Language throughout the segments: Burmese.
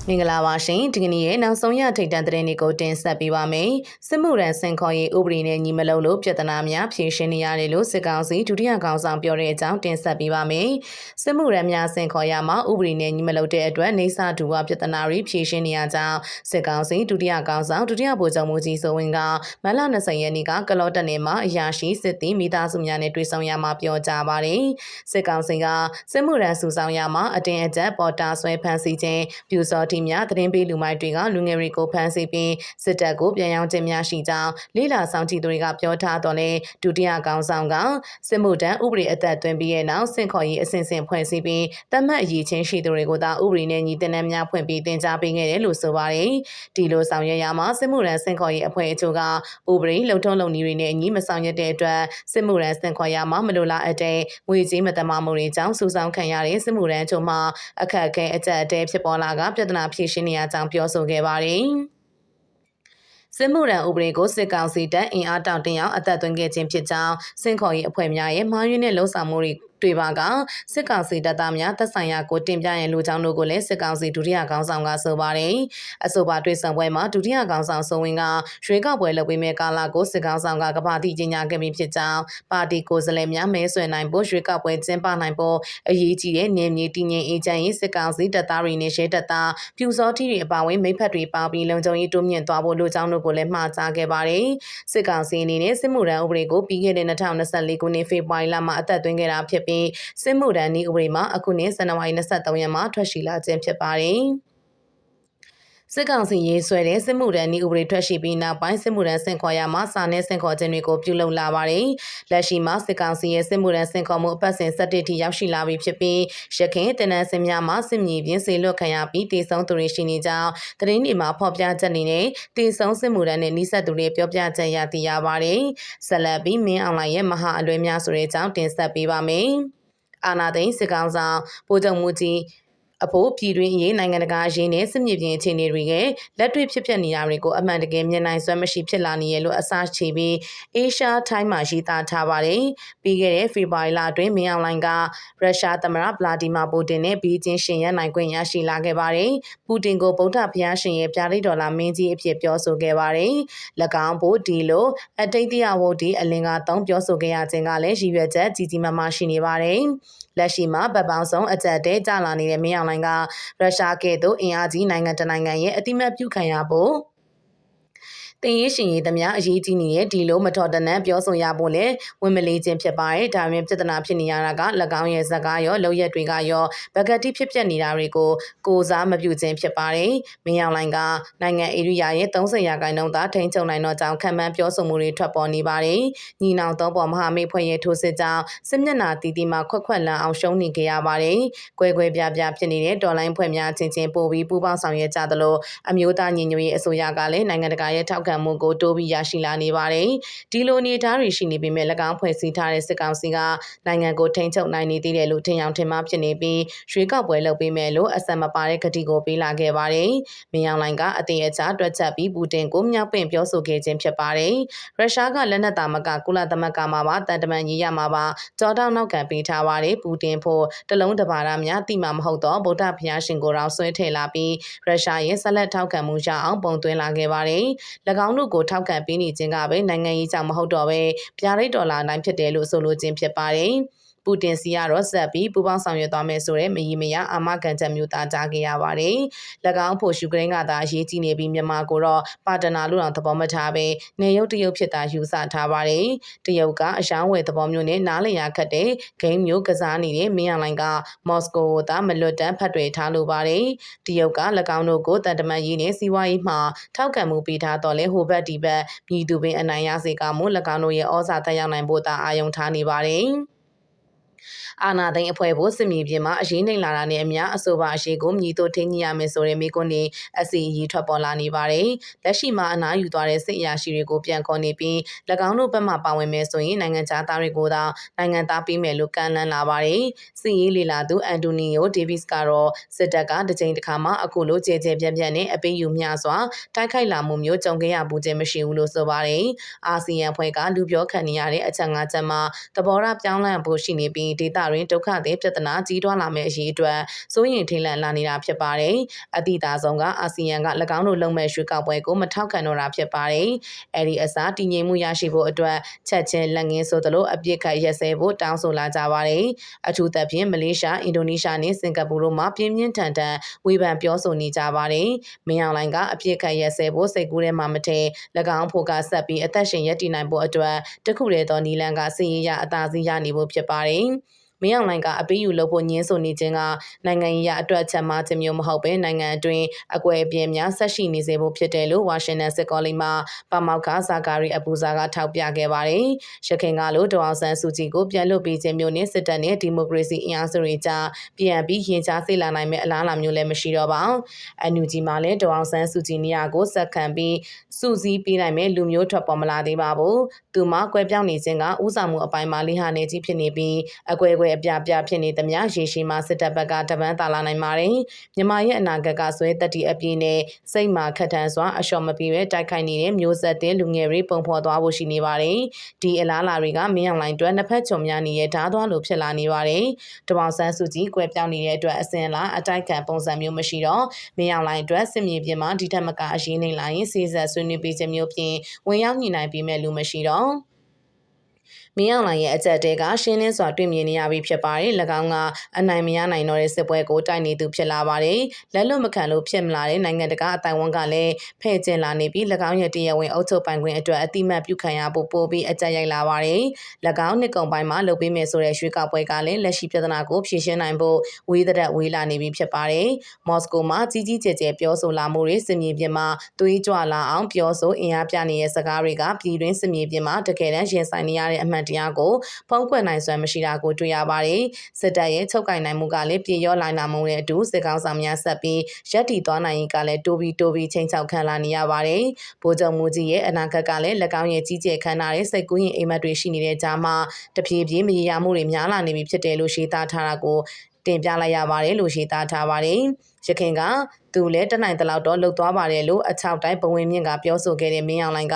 မင်္ဂလာပါရှင်ဒီကနေ့ရဲ့နောက်ဆုံးရထိပ်တန်းသတင်းတွေကိုတင်ဆက်ပေးပါမယ်စစ်မှုရန်စင်ခေါ်ရေးဥပဒေနဲ့ညီမလို့လို့ပြဿနာများဖြေရှင်းနေရတယ်လို့စစ်ကောင်စီဒုတိယကောင်ဆောင်ပြောတဲ့အကြောင်းတင်ဆက်ပေးပါမယ်စစ်မှုရန်များစင်ခေါ်ရမှာဥပဒေနဲ့ညီမလို့တဲ့အတွက်နေစာဒူဝပြဿနာတွေဖြေရှင်းနေရကြောင်းစစ်ကောင်စီဒုတိယကောင်ဆောင်ဒုတိယဗိုလ်ချုပ်မှုကြီးစိုးဝင်းကမလ20ရက်နေ့ကကလော့တက်နယ်မှာအရာရှိစစ်သည်မိသားစုများနဲ့တွေ့ဆုံရမှာပြောကြားပါတယ်စစ်ကောင်စီကစစ်မှုရန်စုဆောင်ရမှာအတင်းအကျပ်ပေါ်တာဆွဲဖမ်းဆီးခြင်းပြူစော်တီများသတင်းပေးလူမိုက်တွေကလူငယ်တွေကိုဖမ်းဆီးပြီးစစ်တပ်ကိုပြန်ရောင်းခြင်းများရှိကြောင်းလေးလာဆောင်ကြည့်သူတွေကပြောထားတော့လေဒုတိယကောင်ဆောင်ကစစ်မှုထမ်းဥပဒေအသက်သွင်းပြီးရဲ့နောက်စင်ခေါ်ရေးအစဉ်စဉ်ဖွဲ့စည်းပြီးတတ်မှတ်အရေးချင်းရှိသူတွေကိုသာဥပဒေနဲ့ညီတင်တဲ့များဖွင့်ပြီးတင် जा ပေးခဲ့တယ်လို့ဆိုပါတယ်ဒီလိုဆောင်ရွက်ရမှာစစ်မှုထမ်းစင်ခေါ်ရေးအဖွဲ့အချို့ကဥပဒေလုံထုံးလုံနည်းတွေနဲ့အညီမဆောင်ရွက်တဲ့အတွက်စစ်မှုထမ်းစင်ခေါ်ရမှာမလိုလားအပ်တဲ့ငွေကြေးမတမာမှုတွေကြောင့်စူးစောင်းခံရတဲ့စစ်မှုထမ်းချို့မှာအခက်အခဲအကျပ်အတည်းဖြစ်ပေါ်လာကပြဿနာဖြေရှင်းနေရကြောင်းပြောဆိုခဲ့ပါတယ်စစ်မှုရန်ဥပဒေကိုစစ်ကောင်စီတပ်အင်အားတောင့်တင်းအောင်အသက်သွင်းခဲ့ခြင်းဖြစ်ကြောင်းစင်ခေါ်ရေးအဖွဲ့များရဲ့မှားယွင်းတဲ့လှုံ့ဆော်မှုတွေပါကစစ်ကောင်စီတပ်သားများသက်ဆိုင်ရာကိုတင်ပြရင်လူချောင်းတို့ကိုလည်းစစ်ကောင်စီဒုတိယကောင်ဆောင်ကဆိုပါတယ်အဆိုပါတွေ့ဆုံပွဲမှာဒုတိယကောင်ဆောင်ဆိုဝင်ကရွေးကောက်ပွဲလုပ်ပေးမဲ့ကာလကိုစစ်ကောင်ဆောင်ကကမ္ဘာတိကြီးညာခဲ့ပြီးဖြစ်ကြောင်းပါတီကိုယ်စားလှယ်များမဲဆွယ်နိုင်ဖို့ရွေးကောက်ပွဲကျင်းပနိုင်ဖို့အရေးကြီးတဲ့နေမြေတည်ငြိမ်အေးချမ်းရေးစစ်ကောင်စီတပ်သားတွေနဲ့ရဲတပ်သားပြူစောထီတွေအပါအဝင်မိဖက်တွေပေါပြီးလုံခြုံရေးတိုးမြင့်သွားဖို့လူချောင်းတို့ကိုလည်းမှာကြားခဲ့ပါတယ်စစ်ကောင်စီအနေနဲ့စစ်မှုထမ်းဥပဒေကိုပြီးခဲ့တဲ့2024ခုနှစ်ဖေဖော်ဝါရီလမှာအသက်သွင်းခဲ့တာဖြစ်ပြီးစစ်မှုထမ်းနည်းဥပဒေမှာအခုနှစ်ဇန်နဝါရီ23ရက်မှာထွက်ရှိလာခြင်းဖြစ်ပါတယ်စစ်ကောင်စီရေးဆွဲတဲ့စစ်မှုထမ်းနည်းဥပဒေထွက်ရှိပြီးနောက်ပိုင်းစစ်မှုထမ်းစင်ခေါ်ရမှာစာနဲ့စင်ခေါ်ခြင်းတွေကိုပြုလုပ်လာပါတယ်။လက်ရှိမှာစစ်ကောင်စီရဲ့စစ်မှုထမ်းစင်ခေါ်မှုအပတ်စဉ်17ထိရောက်ရှိလာပြီဖြစ်ပြီးရခိုင်တနန်းစင်များမှာစစ်မြေပြင်စေလွတ်ခံရပြီးတည်ဆုံသူတွေရှိနေကြောင်းသတင်းတွေမှာဖော်ပြချက်နေနဲ့တည်ဆုံစစ်မှုထမ်းနဲ့နှိစက်သူတွေပြောပြချက်ရသိရပါတယ်။ဆက်လက်ပြီးမင်းအောင်လှိုင်ရဲ့မဟာအလွဲများဆိုတဲ့အကြောင်းတင်ဆက်ပေးပါမယ်။အာနာသိန်းစစ်ကောင်ဆောင်ဗိုလ်ချုပ်မှုကြီးအဖို့ပြည်တွင်းရေးနိုင်ငံတကာရေးနဲ့စစ်မြေပြင်အခြေအနေတွေကလက်တွေ့ဖြစ်ပျက်နေတာတွေကိုအမှန်တကယ်မြင်နိုင်စွမ်းမရှိဖြစ်လာနေရလို့အစားချေပြီးအေရှားထိုင်းမှာရေးသားထားပါတယ်။ပြီးခဲ့တဲ့ဖေဖော်ဝါရီလအတွင်းမင်းအောင်လှိုင်ကရုရှားသမ္မတဗလာဒီမာပူတင်နဲ့ဘီဂျင်းရှင်ရနိုင်ခွင့်ရရှိလာခဲ့ပါတယ်။ပူတင်ကိုဗုဒ္ဓဘုရားရှင်ရဲ့ပြားရိတ်ဒေါ်လာမင်းကြီးအဖြစ်ပြောဆိုခဲ့ပါတယ်။၎င်းဖို့ဒီလိုအတိတ်တရားဝုဒ္ဓအလင်ကသုံးပြောဆိုခဲ့ရခြင်းကလည်းရည်ရွယ်ချက်ကြီးကြီးမားမားရှိနေပါတယ်။လက်ရှိမှာဗတ်ပေါင်းဆုံးအကြက်တဲကြလာနေတဲ့မင်းအောင်လှိုင်ကရုရှားကဲ့သို့အင်အားကြီးနိုင်ငံတနိုင်ငံရဲ့အတိမတ်ပြုခံရဖို့တင်ရရှင်ရေးသမျှအရေးကြီးနေတဲ့ဒီလိုမတော်တနန့်ပြောဆိုရဖို့လဲဝင်မလေးခြင်းဖြစ်ပါတယ်။ဒါပေမဲ့ပြဿနာဖြစ်နေရတာက၎င်းရဲ့ဇက်ကားရောလောက်ရက်တွေကရောဗကတိဖြစ်ပျက်နေတာတွေကိုကိုစားမပြုခြင်းဖြစ်ပါတယ်။မင်းအောင်လှိုင်ကနိုင်ငံဧရိယာရဲ့30%သာထိန်းချုပ်နိုင်တော့ကြောင်းခံမှန်းပြောဆိုမှုတွေထွက်ပေါ်နေပါတယ်။ညီနောင်သုံးပေါ်မဟာမိတ်ဖွဲ့ရဲ့ထိုးစစ်ကြောင့်စစ်မျက်နှာတီတီမှာခွက်လန်းအောင်ရှုံးနေကြရပါတယ်။ကွဲပြားဖြစ်နေတဲ့တော်လိုင်းဖွဲ့များချင်းပို့ပြီးပူးပေါင်းဆောင်ရွက်ကြသလိုအမျိုးသားညီညွတ်ရေးအစိုးရကလည်းနိုင်ငံတကာရဲ့ထောက်ခံမှုကိုတိုးပြီးရရှိလာနေပါတယ်။ဒီလိုအနေအထားတွေရှိနေပေမဲ့၎င်းဖွဲ့စည်းထားတဲ့စစ်ကောင်စီကနိုင်ငံကိုထိန်းချုပ်နိုင်နေသေးတယ်လို့ထင်အောင်ထင်မှားဖြစ်နေပြီးရွေးကောက်ပွဲလုပ်ပေးမယ်လို့အစမပါတဲ့ကတိကိုပေးလာခဲ့ပါတယ်။မင်းအောင်လှိုင်ကအသေးအချာတွက်ချက်ပြီးပူတင်ကိုမြောက်ပင့်ပြောဆိုခဲ့ခြင်းဖြစ်ပါတယ်။ရုရှားကလက်နက်သားမကကုလသမဂ္ဂမှာပါတန်တမန်ရေးရမှာပါကြောတောက်နောက်ကန်ပေးထားပါတယ်။ပူတင်ဖို့တလုံးတပါးများတိမှာမဟုတ်တော့ဗုဒ္ဓဘုရားရှင်ကိုတော့ဆွဲထည့်လာပြီးရုရှားရဲ့ဆက်လက်ထောက်ခံမှုရအောင်ပုံသွင်းလာခဲ့ပါတယ်။၎င်းတို့ကိုထောက်ခံပေးနေခြင်းကပဲနိုင်ငံရေးကြောင့်မဟုတ်တော့ပဲပြားရိတ်ဒေါ်လာတိုင်းဖြစ်တယ်လို့ဆိုလိုခြင်းဖြစ်ပါတယ်။ပူတင်စီကတော့ဆက်ပြီးပူပေါင်းဆောင်ရွက်သွားမယ်ဆိုတဲ့မရီမရအာမခံချက်မျိုးသားကြားခဲ့ရပါတယ်။၎င်းဖို့ယူကရိန်းကသာအရေးကြီးနေပြီးမြန်မာကိုတော့ပါတနာလို့တော့သဘောမထားပဲနေရုပ်တရုပ်ဖြစ်တာယူဆထားပါတယ်။တရုတ်ကအရှောင်းဝယ်သဘောမျိုးနဲ့နားလည်ရခက်တဲ့ဂိမ်းမျိုးကစားနေတဲ့မင်းအောင်လှိုင်ကမော်စကိုကိုသာမလွတ်တမ်းဖတ်တွေထားလိုပါတယ်။တရုတ်က၎င်းတို့ကိုတန်တမန်ရေးနဲ့စီးပွားရေးမှာထောက်ခံမှုပေးထားတော့လဲဟိုဘက်ဒီဘက်မြည်သူပင်အနိုင်ရစေကမှု၎င်းတို့ရဲ့ဩဇာတက်ရောက်နိုင်ဖို့သာအာရုံထားနေပါတယ်။အာနာသိန်းအဖွဲ့ဖို့စစ်မြေပြင်မှာအရေးနှိမ်လာတာနဲ့အများအဆိုပါအရှိကိုမြည်တို့ထိန်းကြီးရမယ်ဆိုတဲ့မိကွန်းတွေအစီအရေးထွက်ပေါ်လာနေပါတယ်။လက်ရှိမှာအနားယူသွားတဲ့စစ်အရာရှိတွေကိုပြန်ခေါ်နေပြီး၎င်းတို့ဘက်မှပါဝင်မယ်ဆိုရင်နိုင်ငံခြားသားတွေကိုသာနိုင်ငံသားပေးမယ်လို့ကန့်လန့်လာပါတယ်။စစ်ရေးလေလာသူအန်တိုနီယိုဒေးဗစ်ကတော့စစ်တပ်ကတစ်ချိန်တစ်ခါမှအခုလိုကြဲပြန့်နဲ့အပေးယူမျှစွာတိုက်ခိုက်လာမှုမျိုးကြုံခဲ့ရဘူးခြင်းမရှိဘူးလို့ဆိုပါတယ်။အာဆီယံဖွဲ့ကလူပြောခံနေရတဲ့အချက်၅ချက်မှာသဘောထားပြောင်းလဲဖို့ရှိနေပြီး ရင်ဒေသတွင်ဒုက္ခသည်ပြဿနာကြီးထွားလာမယ့်အရေးအတွက်စိုးရိမ်ထိတ်လန့်လာနေတာဖြစ်ပါတယ်။အသည့်သားဆုံးကအာဆီယံက၎င်းတို့လုံမဲ့ရွှေကောက်ပွဲကိုမထောက်ခံတော့တာဖြစ်ပါတယ်။အဲဒီအစားတည်ငြိမ်မှုရရှိဖို့အတွက်ချက်ချင်းလက်ငင်းဆိုသလိုအပြစ်ခတ်ရက်စဲဖို့တောင်းဆိုလာကြပါတယ်။အထူးသဖြင့်မလေးရှား၊အင်ဒိုနီးရှားနဲ့စင်ကာပူတို့မှပြင်းပြင်းထန်ထန်ဝေဖန်ပြောဆိုနေကြပါတယ်။မင်းအောင်လှိုင်ကအပြစ်ခတ်ရက်စဲဖို့စိတ်ကူးထဲမှာမထင်၎င်းဖို့ကဆက်ပြီးအသက်ရှင်ရပ်တည်နိုင်ဖို့အတွက်တခုတည်းသောနီလန်ကစီရင်ရအသာစီးရနေဖို့ဖြစ်ပါတယ်။မင်းအောင်လှိုင်ကအပေးယူလုပ်ဖို့ညှင်းဆိုနေခြင်းကနိုင်ငံရေးအတွက်ချက်မှခြင်းမျိုးမဟုတ်ပဲနိုင်ငံအတွင်းအကွဲအပြဲများဆက်ရှိနေစေဖို့ဖြစ်တယ်လို့ဝါရှင်တန်စစ်ကောလိပ်မှပါမောက္ခဇာကာရီအပူဇာကထောက်ပြခဲ့ပါတယ်။ရခိုင်ကလို့ဒေါအောင်ဆန်းစုကြည်ကိုပြန်လွှတ်ပေးခြင်းမျိုးနဲ့စစ်တပ်နဲ့ဒီမိုကရေစီအင်အားစုတွေကြားပြန်ပြီးရင်ကြားစေလာနိုင်မယ့်အလားအလာမျိုးလည်းမရှိတော့ပါဘူး။NUGမှာလည်းဒေါအောင်ဆန်းစုကြည်နေရာကိုဆက်ခံပြီးစုစည်းပေးနိုင်မယ့်လူမျိုးထွက်ပေါ်မလာသေးပါဘူး။သူမှကွဲပြောင်းနေခြင်းကဥဆောင်မှုအပိုင်းမှာလိဟာနေကြီးဖြစ်နေပြီးအကွဲအပြပြဖြစ်နေသမျှရေရှည်မှာစစ်တပ်ဘက်ကတပန်းသာလာနိုင်ပါတယ်။မြန်မာရဲ့အနာဂတ်ကဆွဲတက်တီအပြည့်နဲ့စိတ်မာခက်ထန်စွာအလျှော်မပြေပဲတိုက်ခိုက်နေတဲ့မျိုးဆက်တဲ့လူငယ်တွေပုံဖော်သွားဖို့ရှိနေပါတယ်။ဒီအလားအလာတွေကမင်းအောင်လှိုင်အတွက်နှစ်ဖက်ချုံများနေတဲ့ဓာတ်သွားလိုဖြစ်လာနေပါတယ်။ဒေါအောင်ဆန်းစုကြည်ကွဲပြောင်းနေတဲ့အတွက်အစဉ်အလာအတိုက်ခံပုံစံမျိုးမရှိတော့မင်းအောင်လှိုင်အတွက်စစ်မြေပြင်မှာဒီထက်မကအရေးနေလာရင်စီဆက်ဆွေးနွေးပေးခြင်းမျိုးဖြင့်ဝင်ရောက်ညှိနှိုင်းပေးမဲ့လူမရှိတော့မင်းအောင်လှိုင်ရဲ့အကြက်တဲကရှင်းလင်းစွာတွေ့မြင်နေရပြီဖြစ်ပါတယ်။၎င်းကအနိုင်မရနိုင်တော့တဲ့စစ်ပွဲကိုတိုက်နေသူဖြစ်လာပါတယ်။လက်လွတ်မခံလို့ဖြစ်မလာတဲ့နိုင်ငံတကာအတိုင်းအဝန်ကလည်းဖဲ့ကျင်လာနေပြီး၎င်းရဲ့တရားဝင်အုပ်ချုပ်ပိုင်ခွင့်အတွက်အတိမတ်ပြုခံရဖို့ပိုပြီးအကြက်ရိုက်လာပါတယ်။၎င်းနှစ်ကုန်ပိုင်းမှာလုပ်ပေးမယ်ဆိုတဲ့ရွှေကောက်ပွဲကလည်းလက်ရှိပြဿနာကိုဖြေရှင်းနိုင်ဖို့ဝေးတဲ့ဝေးလာနေပြီဖြစ်ပါတယ်။မော်စကိုမှာကြီးကြီးကျယ်ကျယ်ပြောဆိုလာမှုတွေစစ်မြေပြင်မှာသွေးကြွလာအောင်ပြောဆိုအင်အားပြနေတဲ့စကားတွေကပြည်တွင်းစစ်မြေပြင်မှာတကယ်တမ်းရင်ဆိုင်နေရတဲ့အမှန်တရားကိုဖုံးကွယ်နိုင်စွမ်းမရှိတာကိုတွေ့ရပါတယ်။စစ်တပ်ရဲ့ချုပ်ကင်နိုင်မှုကလည်းပြေရောလာနိုင်မှုနဲ့အတူစစ်ကောင်ဆောင်များဆက်ပြီးရပ်တည်သွားနိုင်ရင်ကလည်းတိုးပြီးချိန်ချောက်ခံလာနေရပါတယ်။ဗိုလ်ချုပ်မူကြီးရဲ့အနာဂတ်ကလည်း၎င်းရဲ့ကြီးကျယ်ခမ်းနားတဲ့စိတ်ကူးရင်အိမ်မက်တွေရှိနေတဲ့ကြားမှာတဖြည်းဖြည်းမရေရာမှုတွေများလာနေပြီဖြစ်တယ်လို့ရှင်းသားထားတာကိုတင်ပြလိုက်ရပါတယ်လို့ရှင်းသားထားပါတယ်။ရခိုင်ကသူလည်းတနိုင်တလောက်တော့လှုပ်သွားပါတယ်လို့အချောက်တိုင်းဘဝင်မြင့်ကပြောဆိုခဲ့တဲ့မင်းအောင်လှိုင်က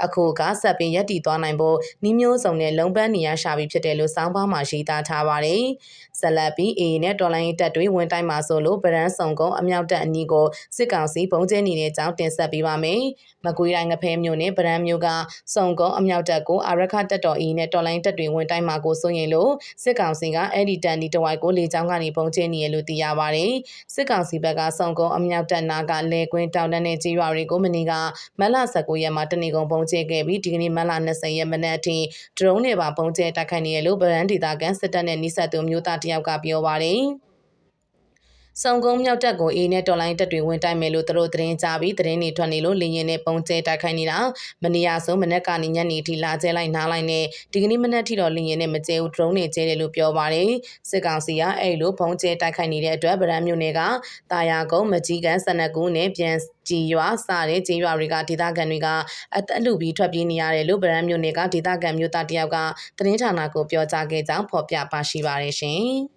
အခုကဆက်ပြီးရပ်တည်သွားနိုင်ဖို့နှီးမျိုးစုံနဲ့လုံပန်းနေရရှာပြီးဖြစ်တယ်လို့စောင်းပါးမှာရေးသားထားပါတယ်။ဆက်လက်ပြီးအေနဲ့တော်လိုင်းတပ်တွေဝင်တိုင်းမှာဆိုလို့ဗရန်ဆောင်ကုန်းအမြောက်တပ်အနီးကိုစစ်ကောင်စီပုံကျဲနေတဲ့ကြောင်းတင်ဆက်ပေးပါမယ်။မကွေးတိုင်းငဖဲမြို့နဲ့ဗရန်မြို့ကဆောင်ကုန်းအမြောက်တပ်ကိုအာရခတပ်တော်အေနဲ့တော်လိုင်းတပ်တွေဝင်တိုင်းမှာကိုစိုးရင်လို့စစ်ကောင်စီကအဲ့ဒီတန်ဒီတဝိုက်ကိုလေကြောင်းကနေပုံကျဲနေရလို့သိရပါတယ်။စစ်ကောင်စီဘက်ကဆောင်ကုန်းအမြောက်တပ်နာကလေကွင်းတောင်တန်းနဲ့ကြေးရွာတွေကိုမနေ့ကမတ်လ19ရက်မှာတနေကုန်ပုံကျဲခဲ့ပြီးဒီကနေ့မတ်လ20ရက်မနက်အထိဒရုန်းနဲ့ပါပုံကျဲတိုက်ခိုက်နေရလို့ဗရန်ဒေသကန်စစ်တပ်နဲ့နှိစက်သူမျိုးသားတယောက်ကပြောပါတယ်။စုံကုန်းမြောက်တက်ကိုအေးနဲ့တော်လိုင်းတက်တွေဝင်တိုက်မယ်လို့သူတို့သတင်းကြားပြီးသတင်းတွေထွက်နေလို့လေရင်နဲ့ပုံကျဲတိုက်ခိုက်နေတာမနေ့ကဆိုမနက်ကနေညနေထိလာကျဲလိုက်နားလိုက်နဲ့ဒီကနေ့မနက်ထိတော့လေရင်နဲ့မကျဲဘူးဒရုန်းနဲ့ကျဲတယ်လို့ပြောပါတယ်စစ်ကောင်စီကအဲ့လိုပုံကျဲတိုက်ခိုက်နေတဲ့အတွက်ဗရန်မြို့နယ်ကတာယာကုန်းမကြီးကန်စနကူးနဲ့ပြန်ကြည်ရွာစတဲ့ကျေးရွာတွေကဒေသခံတွေကအသက်လူပြီးထွက်ပြေးနေရတယ်လို့ဗရန်မြို့နယ်ကဒေသခံမျိုးသားတယောက်ကသတင်းဌာနကိုပြောကြားခဲ့ကြောင်းဖော်ပြပါရှိပါတယ်ရှင်။